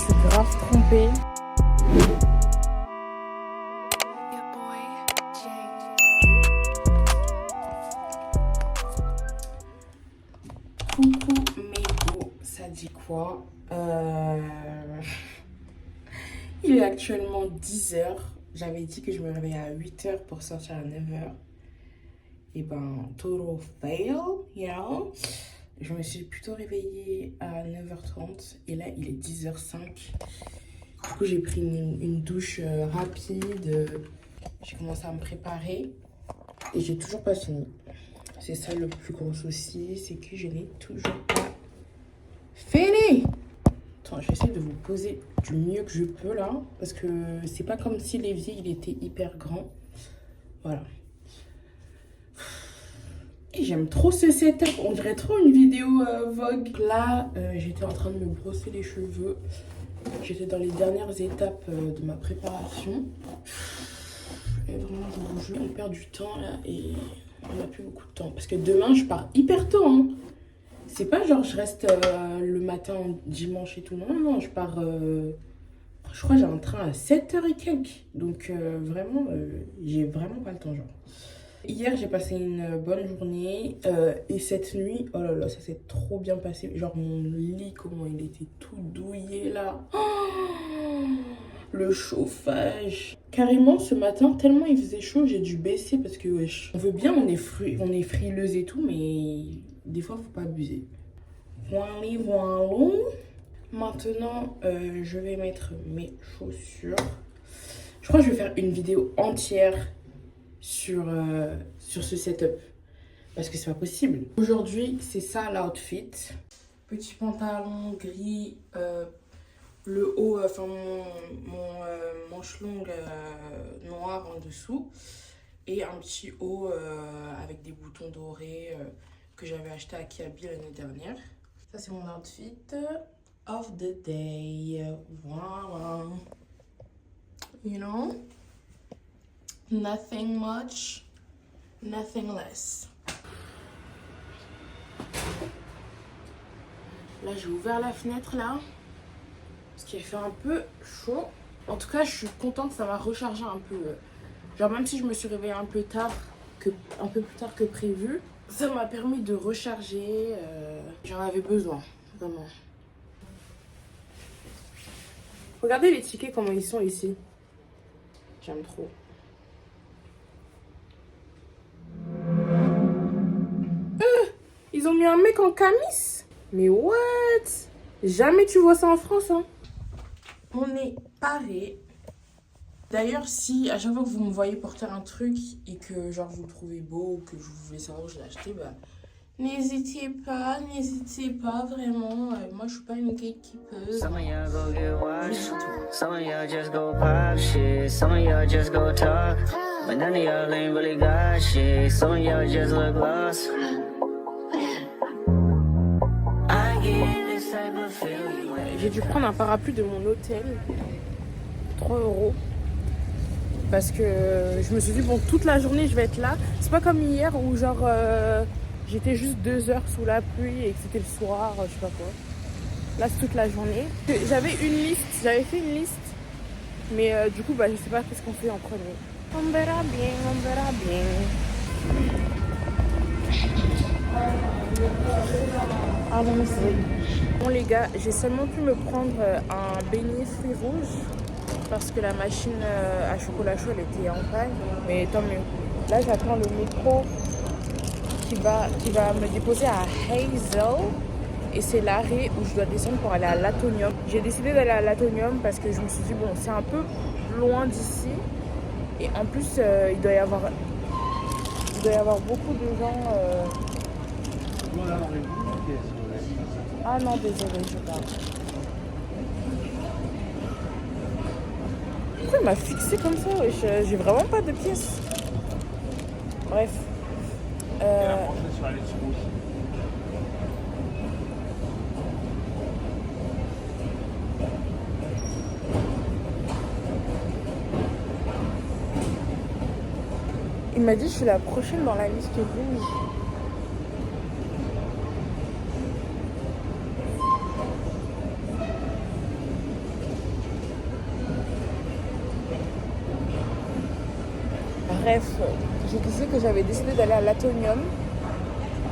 suis grave trompée. Coucou mes go, ça dit quoi? Il est actuellement 10h. J'avais dit que je me réveillais à 8h pour sortir à 9h. Et ben, total fail, you know? Je me suis plutôt réveillée à 9h30 et là il est 10h05. Du coup j'ai pris une douche rapide. J'ai commencé à me préparer et j'ai toujours pas fini. C'est ça le plus gros souci, c'est que je n'ai toujours pas fini. Attends, j'essaie de vous poser du mieux que je peux là, parce que c'est pas comme si l'évier il était hyper grand. Voilà. Et j'aime trop ce setup, on dirait trop une vidéo Vogue. Là, j'étais en train de me brosser les cheveux. J'étais dans les dernières étapes de ma préparation. Et vraiment, on perd du temps là et on n'a plus beaucoup de temps. Parce que demain, je pars hyper tôt. Hein. C'est pas genre je reste le matin, dimanche et tout. Non, non, je pars... je crois que j'ai un train à 7h et quelques. Donc vraiment, j'ai vraiment pas le temps genre. Hier, j'ai passé une bonne journée et cette nuit, oh là là, ça s'est trop bien passé. Genre mon lit, comment il était tout douillet là. Oh, le chauffage. Carrément, ce matin, tellement il faisait chaud, j'ai dû baisser parce que wesh. On veut bien, on est frileuse et tout, mais des fois, faut pas abuser. Voilà. Maintenant, je vais mettre mes chaussures. Je crois que je vais faire une vidéo entière sur ce setup parce que c'est pas possible. Aujourd'hui c'est ça l'outfit, petit pantalon gris, le haut, enfin mon manche longue noir en dessous et un petit haut avec des boutons dorés que j'avais acheté à Kiabi l'année dernière. Ça c'est mon outfit of the day. Voilà, you know, nothing much, nothing less. Là, j'ai ouvert la fenêtre là, parce qu'il fait un peu chaud. En tout cas, je suis contente, ça m'a rechargé un peu. Genre, même si je me suis réveillée un peu plus tard que prévu, ça m'a permis de recharger. J'en avais besoin, vraiment. Regardez les tickets, comment ils sont ici. J'aime trop. Ils ont mis un mec en camis. Mais what? Jamais tu vois ça en France, hein. On est paré. D'ailleurs, si à chaque fois que vous me voyez porter un truc et que genre vous le trouvez beau ou que vous voulez savoir où je l'ai acheté, bah n'hésitez pas vraiment. Moi, je suis pas une gatekeeper. Some of y'all go get washed. Some of y'all just go pop shit. Some of y'all just go talk. But none of y'all ain't really got shit. Some of y'all just look lost. J'ai dû prendre un parapluie de mon hôtel, 3 €, parce que je me suis dit bon, toute la journée je vais être là. C'est pas comme hier où genre j'étais juste 2 heures sous la pluie et que c'était le soir, je sais pas quoi. Là c'est toute la journée. J'avais fait une liste, mais du coup bah je sais pas qu'est-ce qu'on fait en premier. On verra bien, on verra bien. Allons-y. Bon les gars, j'ai seulement pu me prendre un beignet fruits rouges parce que la machine à chocolat chaud elle était en panne, mais tant mieux. Là j'attends le métro qui va me déposer à Hazel et c'est l'arrêt où je dois descendre pour aller à l'Atonium. J'ai décidé d'aller à l'Atonium parce que je me suis dit bon, c'est un peu loin d'ici et en plus il doit y avoir beaucoup de gens. Ah non, désolé, je parle. Pourquoi il m'a fixé comme ça? J'ai vraiment pas de pièces. Bref. Il m'a dit que je suis la prochaine dans la liste rouge. Bref, j'ai décidé que j'avais décidé d'aller à l'Atonium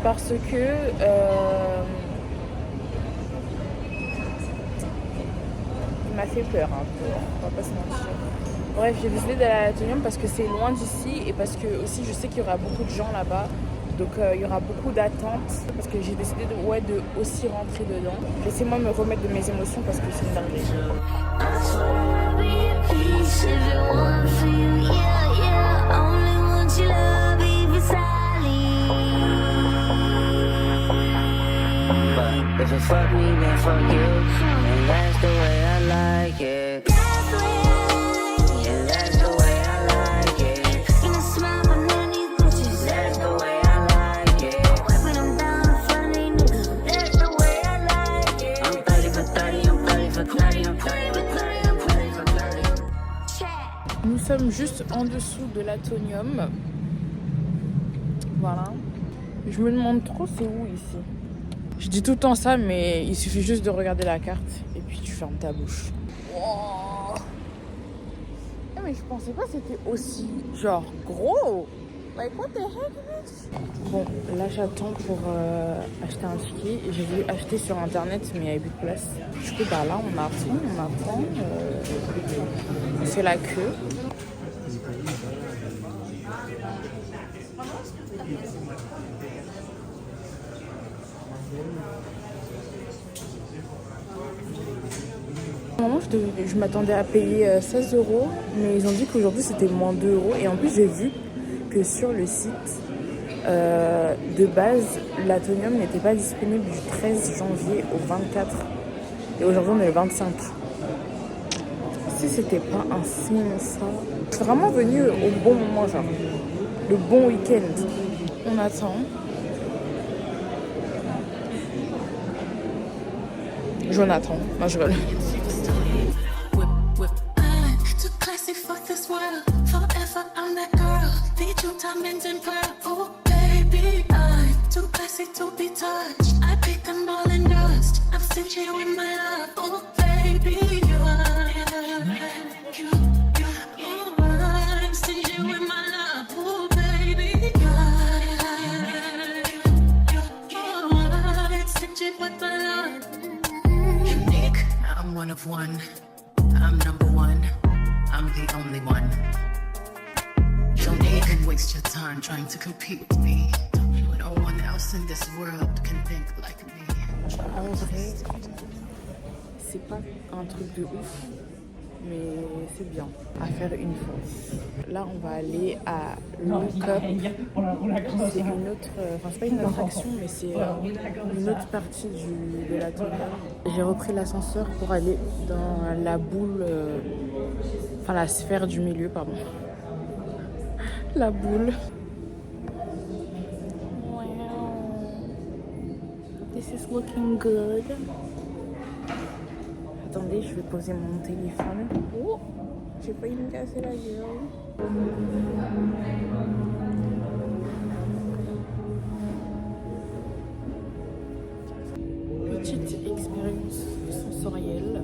parce que il m'a fait peur un peu, on va pas se mentir. Bref, j'ai décidé d'aller à l'Atonium parce que c'est loin d'ici et parce que aussi je sais qu'il y aura beaucoup de gens là-bas. Donc il y aura beaucoup d'attentes parce que j'ai décidé de aussi rentrer dedans. Laissez-moi me remettre de mes émotions parce que c'est une dinguerie. If you fuck me, then fuck you. And that's the way I like it. And that's the way I like it. That's the way I like it. That's the way I like it. I'm 30 for 30, I'm 30 for 30, I'm 30 for 30, I'm 30 for 30. Nous sommes juste en dessous de l'Atonium. Voilà. Je me demande trop c'est où ici. Je dis tout le temps ça, mais il suffit juste de regarder la carte et puis tu fermes ta bouche. Wow. Mais je pensais pas que c'était aussi genre gros. Like what the heck is this? Bon, là j'attends pour acheter un ticket. J'ai voulu acheter sur internet, mais il n'y avait plus de place. Du coup, bah là on attend. C'est la queue. Je m'attendais à payer 16 €, mais ils ont dit qu'aujourd'hui c'était moins 2 €. Et en plus, j'ai vu que sur le site de base, l'Atonium n'était pas disponible du 13 janvier au 24. Et aujourd'hui, on est le 25. Si c'était pas un signe, ça. Je suis vraiment venue au bon moment, genre. Le bon week-end. On attend. Jonathan. Non, je rigole. Diamonds and pearl, oh baby, I'm too classy to be touched. I pick them all in dust. I'm stingy with my love, oh baby, I'm stingy with my love, oh baby, I'm stingy with my love. Unique, I'm one of one. I'm number one. I'm the only one. Don't even waste your time trying to compete with me. No one else in this world can think like me. En vrai, c'est pas un truc de ouf, mais c'est bien à faire une fois. Là, on va aller à Look Up. C'est une autre, enfin c'est pas une attraction, mais c'est une autre partie de l'Atonium. J'ai repris l'ascenseur pour aller dans la boule, enfin la sphère du milieu, pardon. La boule. Wow. This is looking good. Attendez, je vais poser mon téléphone. Oh, j'ai failli me casser la gueule. Petite expérience sensorielle.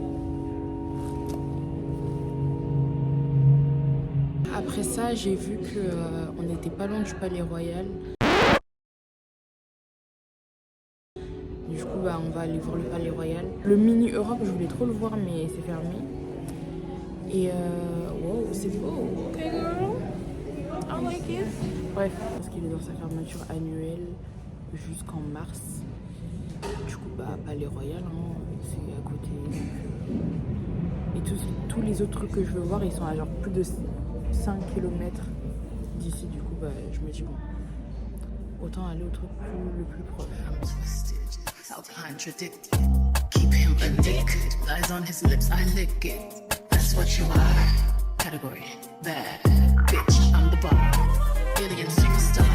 Après ça, j'ai vu qu'on n'était pas loin du Palais Royal. Du coup, bah, on va aller voir le Palais Royal. Le Mini Europe, je voulais trop le voir, mais c'est fermé. Et wow, c'est beau. Ok, girl. I like it. Bref, parce qu'il est dans sa fermeture annuelle jusqu'en mars. Du coup, bah, Palais Royal, hein, c'est à côté. Et tous les autres trucs que je veux voir, ils sont à genre plus de 5 km d'ici. Du coup, bah, je me dis bon, autant aller au truc le plus proche. How contradicted. Keep him addicted. Lies on his lips, I lick it. That's what you are. Category bad bitch. I'm the bar. Alien superstar.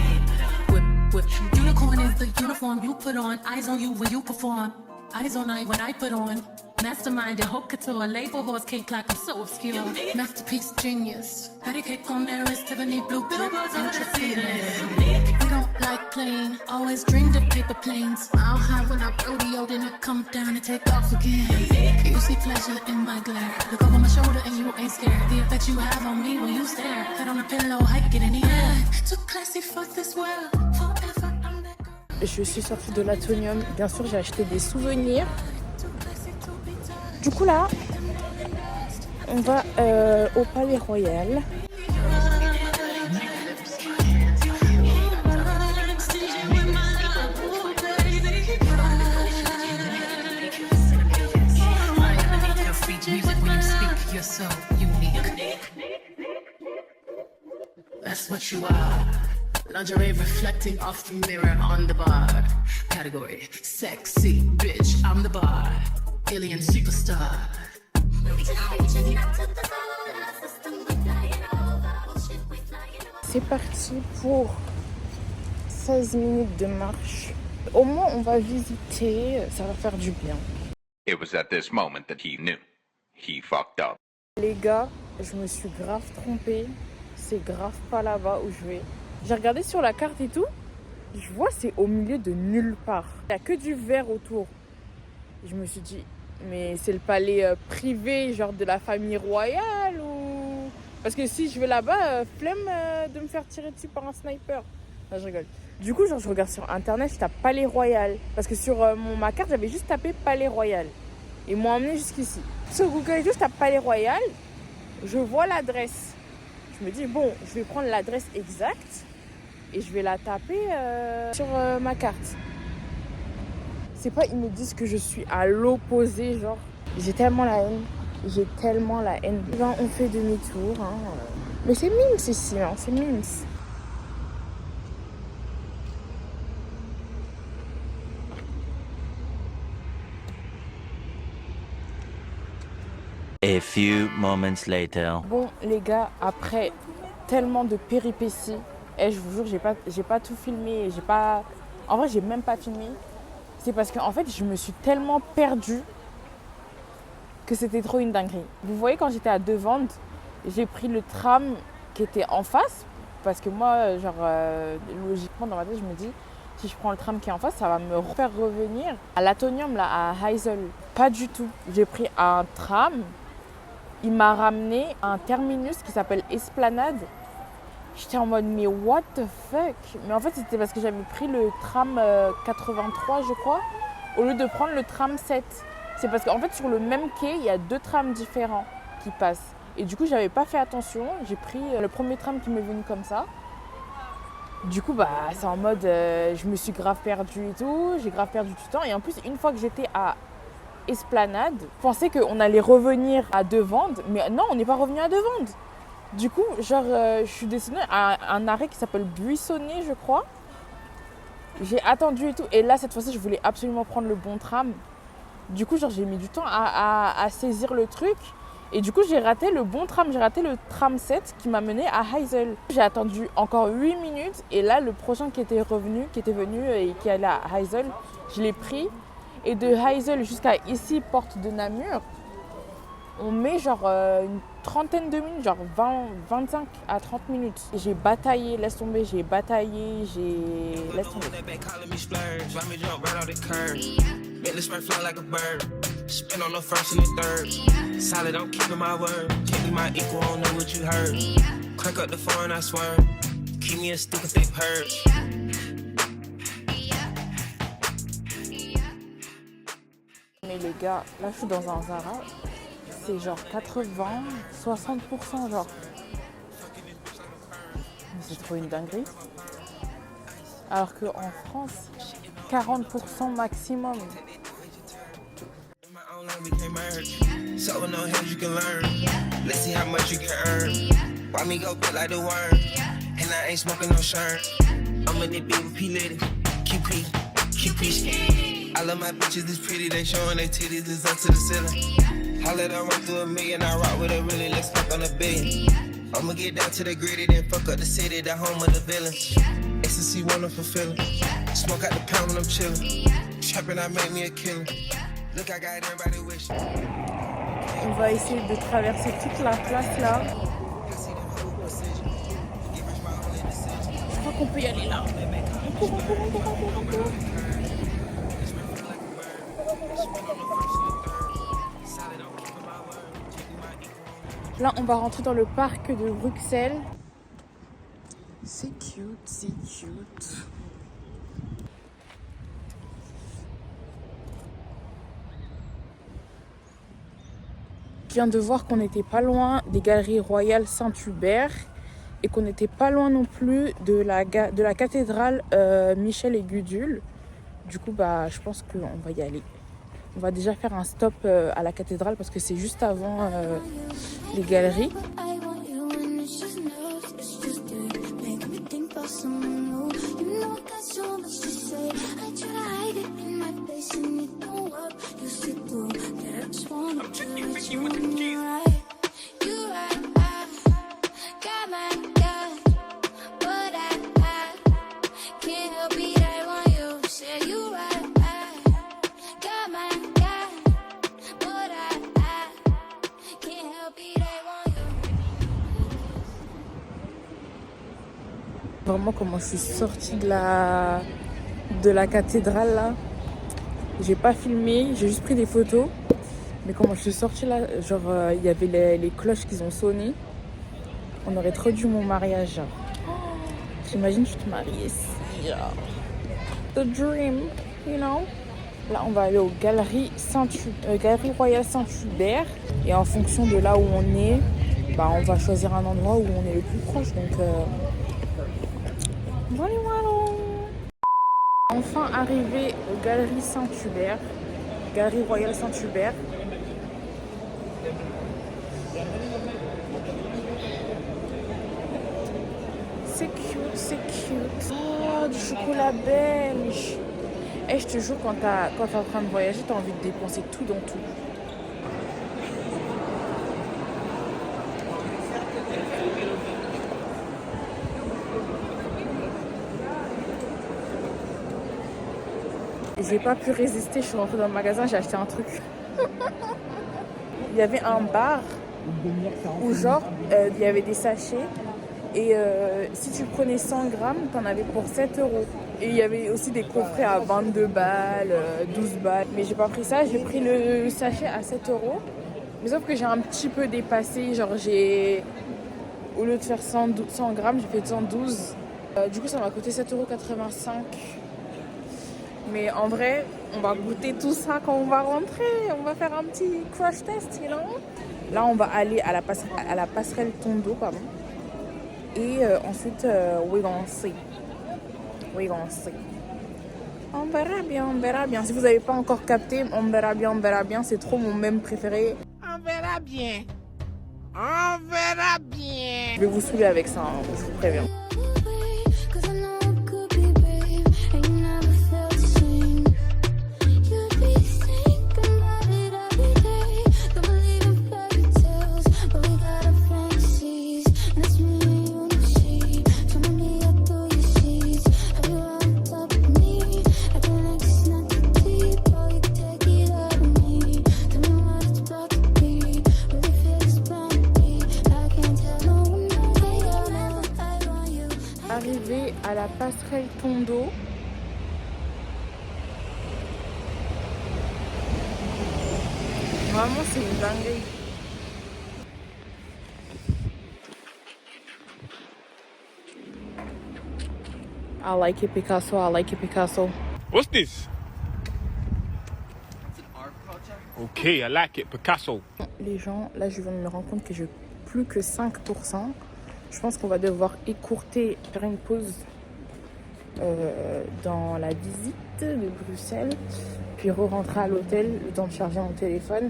Whip, whip. Unicorn is the uniform you put on. Eyes on you when you perform. Eyes on I when I put on. Mastermind and haute couture, label horse can't clock, I'm so obscure. Masterpiece genius, patty cake on their wrist, Tiffany blue billboards, intrepid. We don't like plain, always dreamed of paper planes. I'll hide when I rodeo, then I come down and take off again. You see pleasure in my glare, look over my shoulder and you ain't scared. The effect you have on me when you stare, head on a pillow, hike it in the air. Too classy for this world, forever I'm that girl. Je suis sortie de l'Atonium. Bien sûr, j'ai acheté des souvenirs. Du coup, là, on va au Palais Royal. You're so unique. That's what you are. Lingerie reflecting off the mirror on the bar. Category sexy bitch. I'm the bar. Alien superstar. C'est parti pour 16 minutes de marche. Au moins, on va visiter. Ça va faire du bien. It was at this moment that he knew. He fucked up. Les gars, je me suis grave trompée. C'est grave pas là-bas où je vais. J'ai regardé sur la carte et tout. Je vois c'est au milieu de nulle part. Il n'y a que du vert autour. Je me suis dit, mais c'est le palais privé, genre de la famille royale ou... Parce que si je vais là-bas, flemme de me faire tirer dessus par un sniper. Non, je rigole. Du coup, genre, je regarde sur internet, je tape Palais Royal. Parce que sur ma carte, j'avais juste tapé Palais Royal. Ils m'ont emmené jusqu'ici. Sur Google, je tape Palais Royal. Je vois l'adresse. Je me dis, bon, je vais prendre l'adresse exacte et je vais la taper sur ma carte. C'est pas, ils me disent que je suis à l'opposé, genre. J'ai tellement la haine. J'ai tellement la haine. Ben, on fait demi-tour. Hein. Mais c'est mimes ici, hein. C'est mimes. A few moments later. Bon, les gars, après tellement de péripéties, et je vous jure, j'ai pas tout filmé. En vrai, j'ai même pas filmé. C'est parce qu'en fait, je me suis tellement perdue que c'était trop une dinguerie. Vous voyez, quand j'étais à Devande, j'ai pris le tram qui était en face. Parce que moi, genre, logiquement, dans ma tête, je me dis, si je prends le tram qui est en face, ça va me faire revenir à l'Atonium, là, à Heysel. Pas du tout. J'ai pris un tram. Il m'a ramené à un terminus qui s'appelle Esplanade. J'étais en mode, mais what the fuck? Mais en fait, c'était parce que j'avais pris le tram 83, je crois, au lieu de prendre le tram 7. C'est parce qu'en fait, sur le même quai, il y a deux trams différents qui passent. Et du coup, j'avais pas fait attention. J'ai pris le premier tram qui m'est venu comme ça. Du coup, bah, c'est en mode, je me suis grave perdue et tout. J'ai grave perdu du temps. Et en plus, une fois que j'étais à Esplanade, je pensais qu'on allait revenir à Devande, mais non, on n'est pas revenu à Devande. Du coup, genre, je suis descendue à un arrêt qui s'appelle Buissonnet, je crois. J'ai attendu et tout, et là, cette fois-ci, je voulais absolument prendre le bon tram. Du coup, genre, j'ai mis du temps à saisir le truc, et du coup, j'ai raté le bon tram, j'ai raté le tram 7 qui m'a mené à Heysel. J'ai attendu encore 8 minutes, et là, le prochain qui était venu et qui allait à Heysel, je l'ai pris. Et de Heysel jusqu'à ici, porte de Namur, on met genre une trentaine de minutes, genre 25 à 30 minutes. J'ai bataillé, laisse tomber, j'ai bataillé, laisse tomber. Mais les gars, là je suis dans un Zara, c'est genre 80-60% genre. Mais c'est trop une dinguerie. Alors qu'en France, 40% maximum. I love my bitches, this pretty, they showing their titties, is up to the ceiling. I let her run through $1 million, I rock with her really, let's fuck on $1 billion. I'ma get down to the gritty, then fuck up the city, the home of the villains. Ecstasy, wonderful feeling. Smoke out the pound when I'm chillin'. Trappin', I made me a killer. Look, I got everybody wishing. On va essayer de traverser toute la place là. Je crois qu'on peut y aller là. On court. Là, on va rentrer dans le parc de Bruxelles. C'est cute, c'est cute. Je viens de voir qu'on n'était pas loin des Galeries Royales Saint-Hubert et qu'on n'était pas loin non plus de la cathédrale Michel et Gudule. Du coup, je pense qu'on va y aller. On va déjà faire un stop à la cathédrale parce que c'est juste avant les galeries. I want you and it's just nerves, it's just you. Make me think about someone new. You know I got so much to say. I try to hide it in my face and it don't work. You see through that I just wanna tell you when you're right. You're right, got my God, but I can't help it. I want you, say you're right, got my God, but I can't help it. I want you. Vraiment comment je suis sortie de la cathédrale là. J'ai pas filmé, j'ai juste pris des photos. Mais comment je suis sortie là, genre il y avait les cloches qui ont sonné. On aurait trop dû mon mariage. Genre. J'imagine tu te maries ici. Genre. The dream, you know. Là on va aller aux Galeries Royales Saint-Hubert. Et en fonction de là où on est, on va choisir un endroit où on est le plus proche. Donc voilà. Enfin arrivé aux Galeries Saint-Hubert, Galeries Royales Saint-Hubert. C'est cute, c'est cute. Oh, du chocolat belge. Et je te jure, quand t'es en train de voyager, t'as envie de dépenser tout dans tout. J'ai pas pu résister, je suis rentrée dans le magasin, j'ai acheté un truc. Il y avait un bar où genre il y avait des sachets et si tu prenais 100 grammes, t'en avais pour 7 €. Et il y avait aussi des coffrets à 22 balles, 12 balles. Mais j'ai pas pris ça, j'ai pris le sachet à 7 €. Mais sauf que j'ai un petit peu dépassé, genre au lieu de faire 100 grammes, j'ai fait 112. Du coup ça m'a coûté 7,85 €. Mais en vrai, on va goûter tout ça quand on va rentrer. On va faire un petit crash test, you know. Là, on va aller à la passerelle Tondo, pardon. Et ensuite, we gonna see. We gonna see. On verra bien. Si vous n'avez pas encore capté, on verra bien. C'est trop mon mème préféré. On verra bien. Je vais vous saouler avec ça, hein, je vous préviens. Cause I know it could be brave, and you never felt the same. You'd be thinking about it every day. Don't believe in fairy tales, but we got our fantasies, and it's me and you in the sea. Swimming me up through your seas. Have you on top of me? Acting like it's not too deep. Oh, you take it out of me. Tell me what it's about to be. Really feel it's bound to be. I can't tell no one. I want you. Arrivé à la passerelle Tondo. Vraiment, c'est une dinguerie. I like it, Picasso. I like it, Picasso. What's this? Okay, I like it, Picasso. Les gens, là, je viens de me rendre compte que j'ai plus que 5%. Je pense qu'on va devoir écourter, faire une pause dans la visite de Bruxelles, puis re-rentrer à l'hôtel, le temps de charger mon téléphone.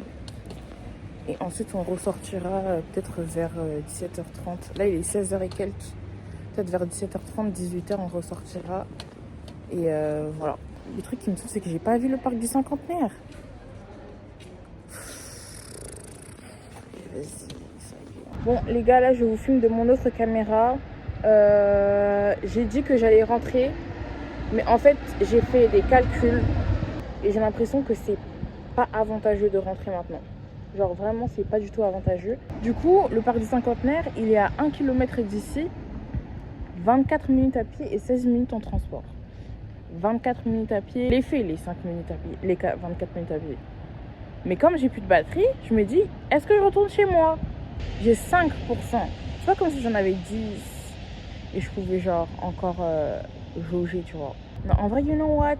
Et ensuite, on ressortira peut-être vers 17h30. Là, il est 16h et quelques. Peut-être vers 17h30, 18h, on ressortira. Et voilà. Le truc qui me saoule, c'est que j'ai pas vu le parc du Cinquantenaire. Bon, les gars, là, je vous filme de mon autre caméra. J'ai dit que j'allais rentrer. Mais en fait, j'ai fait des calculs. Et j'ai l'impression que c'est pas avantageux de rentrer maintenant. Genre vraiment, c'est pas du tout avantageux. Du coup, le parc du Cinquantenaire, il est à 1 km d'ici, 24 minutes à pied et 16 minutes en transport. 24 minutes à pied, les faits, les 5 minutes à pied, les 24 minutes à pied. Mais comme j'ai plus de batterie, je me dis, est-ce que je retourne chez moi? J'ai 5%. C'est pas comme si j'en avais 10 et je pouvais genre encore jauger, tu vois. Non, en vrai, you know what?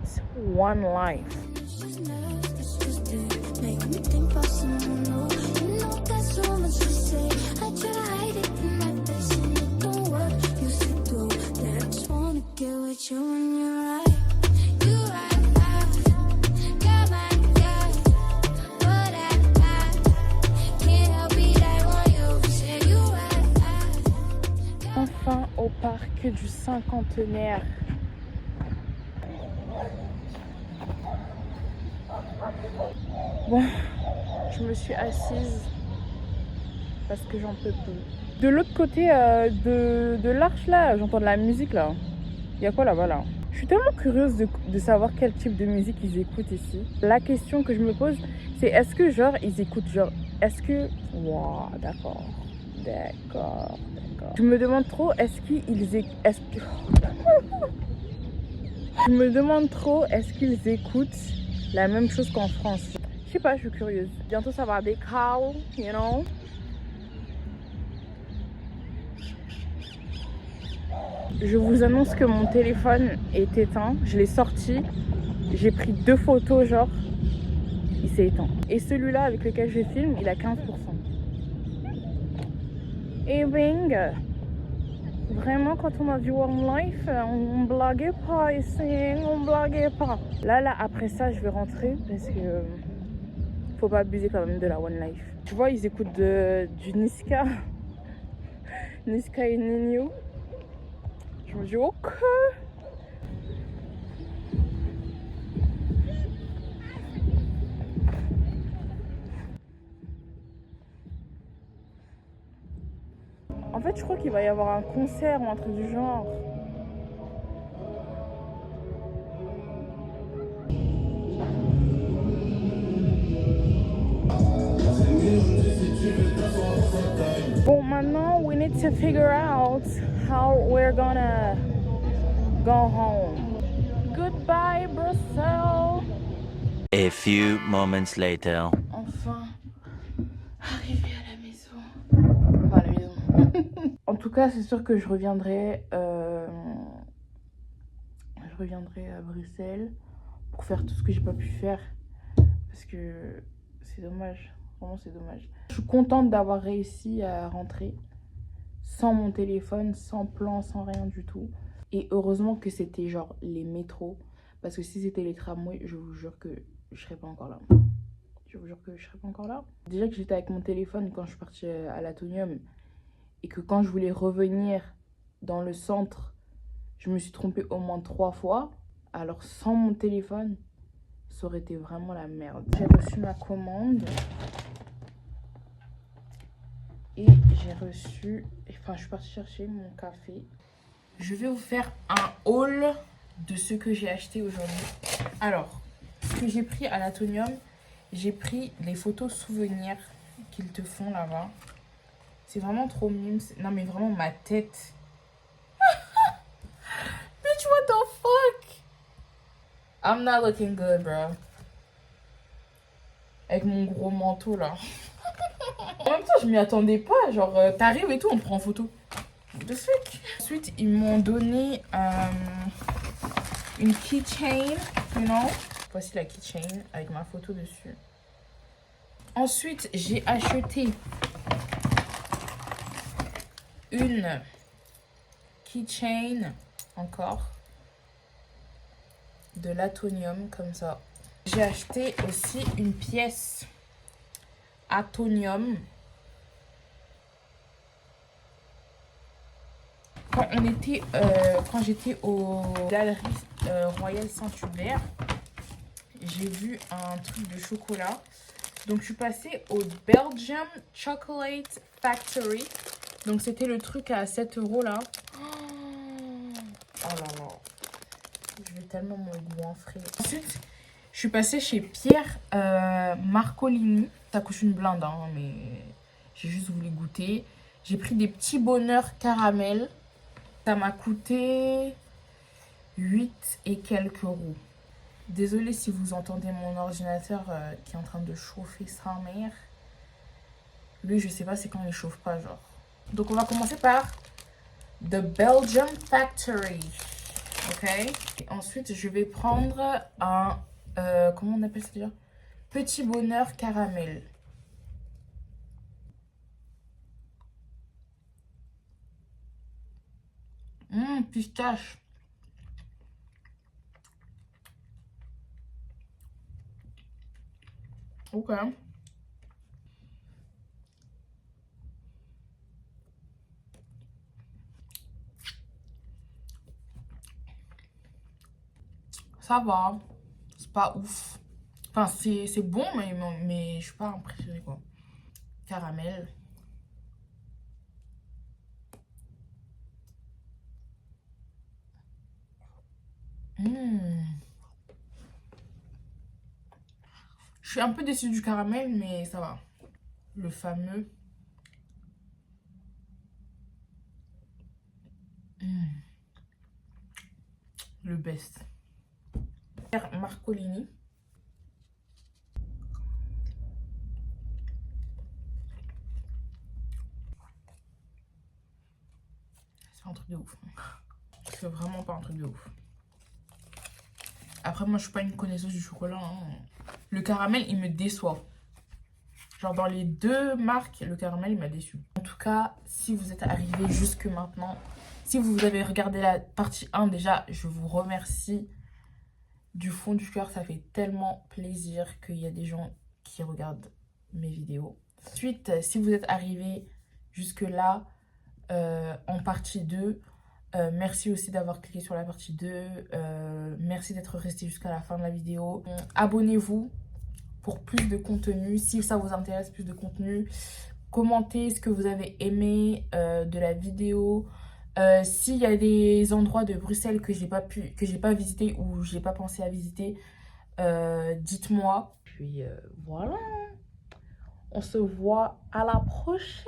One life. It's just nerves, it's just it. Making me think about someone new. You know got so much to say. I try to hide it in my face and it don't work. You see through that. I just wanna get with you when you're right. You right, got my guy. But I can't help it. I want you. Say you right. Enfin au parc du Cinquantenaire. Bon, je me suis assise parce que j'en peux plus. De l'autre côté de l'arche là, j'entends de la musique là. Il y a quoi là-bas là? Je suis tellement curieuse de savoir quel type de musique ils écoutent ici. La question que je me pose, c'est est-ce que genre ils écoutent genre... Est-ce que... Wow, d'accord. D'accord. Je me demande trop, est-ce qu'ils écoutent... Je me demande trop, est-ce qu'ils écoutent la même chose qu'en France? Je sais pas, je suis curieuse. Bientôt ça va avoir des cows, you know. Je vous annonce que mon téléphone est éteint. Je l'ai sorti. J'ai pris 2 photos, genre. Il s'est éteint. Et celui-là avec lequel je filme, il a 15%. Et bing! Vraiment, quand on a du One Life, on blaguait pas ici, on blaguait pas. Là, après ça, je vais rentrer parce que faut pas abuser quand même de la One Life. Tu vois, ils écoutent du Niska. Niska et Nino. Je me dis, ok. En fait, je crois qu'il va y avoir un concert ou un truc du genre. Bon, maintenant, we need to figure out how we're gonna go home. Goodbye, Brussels. A few moments later. Enfin, arrivé à la maison. Enfin, à la maison. En tout cas, c'est sûr que je reviendrai à Bruxelles pour faire tout ce que j'ai pas pu faire. Parce que c'est dommage. Vraiment, c'est dommage. Je suis contente d'avoir réussi à rentrer sans mon téléphone, sans plan, sans rien du tout. Et heureusement que c'était genre les métros. Parce que si c'était les tramways, je vous jure que je serais pas encore là. Je vous jure que je serais pas encore là. Déjà que j'étais avec mon téléphone quand je suis partie à l'Atonium. Et que quand je voulais revenir dans le centre, je me suis trompée au moins 3 fois. Alors sans mon téléphone, ça aurait été vraiment la merde. J'ai reçu ma commande. Et j'ai reçu... Enfin, je suis partie chercher mon café. Je vais vous faire un haul de ce que j'ai acheté aujourd'hui. Alors, ce que j'ai pris à l'Atonium, j'ai pris les photos souvenirs qu'ils te font là-bas. C'est vraiment trop mime. Non, mais vraiment, ma tête. Bitch, what the fuck? I'm not looking good, bro. Avec mon gros manteau, là. En même temps, je m'y attendais pas. Genre, t'arrives et tout, on prend en photo. The fuck? Ensuite, ils m'ont donné une keychain, you know. Voici la keychain avec ma photo dessus. Ensuite, j'ai acheté une keychain encore de l'Atonium comme ça. J'ai acheté aussi une pièce Atonium. Quand j'étais au Galerie Royal Saint-Hubert, j'ai vu un truc de chocolat. Donc je suis passée au Belgium Chocolate Factory. Donc c'était le truc à 7 € là. Oh là là. Je vais tellement me goinfrer. Ensuite, Je suis passée chez Pierre Marcolini. Ça coûte une blinde, hein, mais j'ai juste voulu goûter. J'ai pris des petits bonheurs caramel. Ça m'a coûté 8 et quelques euros. Désolée si vous entendez mon ordinateur qui est en train de chauffer sa mère. Lui, je sais pas c'est quand il chauffe pas, genre. Donc, on va commencer par The Belgium Factory. Ok. Et ensuite, je vais prendre un... comment on appelle ça déjà? Petit bonheur caramel. Pistache. Ok. Ça va. C'est pas ouf. Enfin, c'est bon, mais je suis pas impressionnée, quoi. Caramel. Je suis un peu déçue du caramel, mais ça va. Le fameux. Le best. Marcolini. C'est un truc de ouf. C'est vraiment pas un truc de ouf. Après, moi, je suis pas une connaisseuse du chocolat. Hein. Le caramel, il me déçoit. Genre, dans les deux marques, le caramel, il m'a déçu. En tout cas, si vous êtes arrivé jusque maintenant, si vous avez regardé la partie 1, déjà, je vous remercie du fond du cœur. Ça fait tellement plaisir qu'il y a des gens qui regardent mes vidéos. Ensuite, si vous êtes arrivé jusque là, en partie 2, merci aussi d'avoir cliqué sur la partie 2. Merci d'être resté jusqu'à la fin de la vidéo. Abonnez-vous pour plus de contenu. Si ça vous intéresse, plus de contenu. Commentez ce que vous avez aimé de la vidéo. S'il y a des endroits de Bruxelles que j'ai pas visité ou j'ai pas pensé à visiter, dites-moi. Puis voilà. On se voit à la prochaine.